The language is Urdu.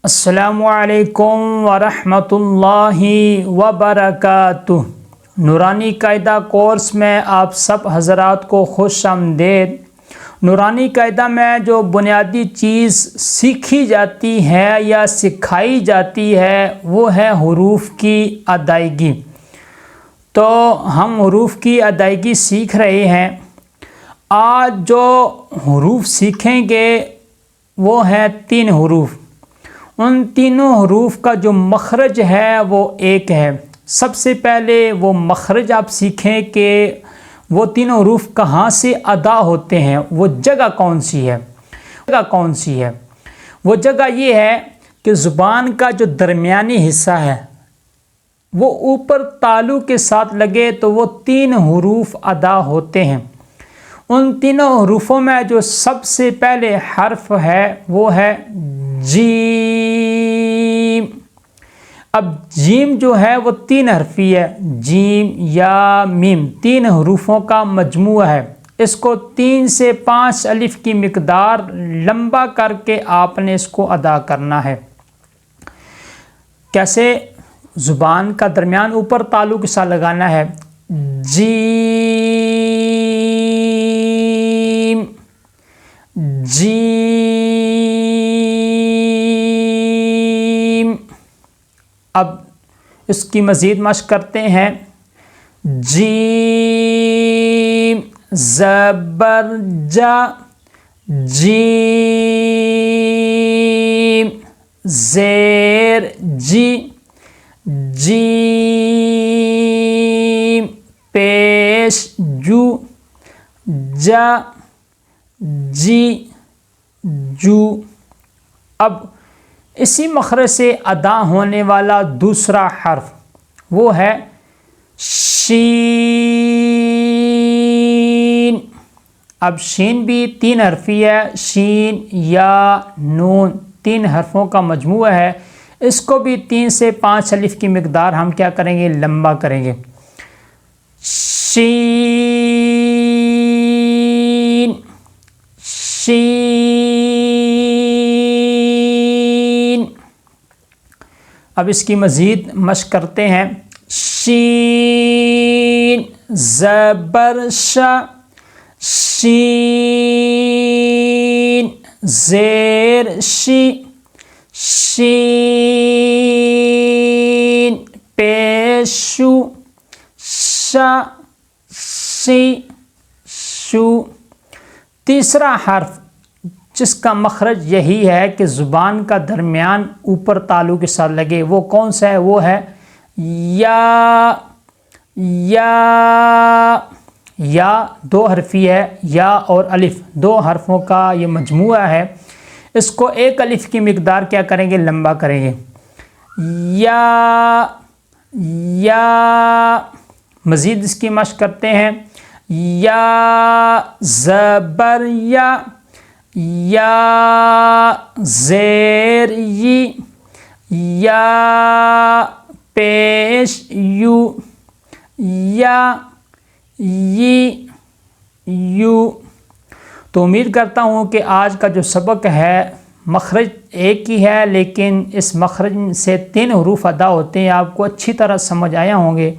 السلام علیکم ورحمۃ اللہ وبرکاتہ۔ نورانی قاعدہ کورس میں آپ سب حضرات کو خوش آمدید۔ نورانی قاعدہ میں جو بنیادی چیز سیکھی جاتی ہے یا سکھائی جاتی ہے وہ ہے حروف کی ادائیگی۔ تو ہم حروف کی ادائیگی سیکھ رہے ہیں۔ آج جو حروف سیکھیں گے وہ ہیں 3 حروف۔ ان تینوں حروف کا جو مخرج ہے وہ ایک ہے۔ سب سے پہلے وہ مخرج آپ سیکھیں کہ وہ تینوں حروف کہاں سے ادا ہوتے ہیں، وہ جگہ کون سی ہے۔ وہ جگہ یہ ہے کہ زبان کا جو درمیانی حصہ ہے وہ اوپر تالو کے ساتھ لگے تو وہ 3 حروف ادا ہوتے ہیں۔ ان تینوں حروفوں میں جو سب سے پہلے حرف ہے وہ ہے جیم۔ اب جیم جو ہے وہ 3 حرفی ہے، جیم یا میم 3 حروفوں کا مجموعہ ہے۔ اس کو 3 سے 5 الف کی مقدار لمبا کر کے آپ نے اس کو ادا کرنا ہے۔ کیسے؟ زبان کا درمیان اوپر تالو کے ساتھ لگانا ہے، جیم جیم۔ اب اس کی مزید مشق کرتے ہیں، جیم زبر جا، جیم زیر جی، جیم پیش جو، جا جی جو۔ اب اسی مخرج سے ادا ہونے والا دوسرا حرف وہ ہے شین۔ اب شین بھی 3 حرفی ہے، شین یا نون 3 حرفوں کا مجموعہ ہے۔ اس کو بھی 3 سے 5 الف کی مقدار ہم کیا کریں گے، لمبا کریں گے، شین شین۔ اب اس کی مزید مشق کرتے ہیں، شین زبر شا، شین زیر شی، شین پیشو، شا شی شو۔ تیسرا حرف جس کا مخرج یہی ہے کہ زبان کا درمیان اوپر تالو کے ساتھ لگے، وہ کون سا ہے؟ وہ ہے یا۔ یا 2 حرفی ہے، یا اور الف 2 حرفوں کا یہ مجموعہ ہے۔ اس کو 1 الف کی مقدار کیا کریں گے، لمبا کریں گے، یا۔ مزید اس کی مشق کرتے ہیں، یا زبر یا، یا زیر یی، یا پیش یو، یا یی یو۔ تو امید کرتا ہوں کہ آج کا جو سبق ہے مخرج ایک ہی ہے، لیکن اس مخرج سے 3 حروف ادا ہوتے ہیں، آپ کو اچھی طرح سمجھ آیا ہوں گے۔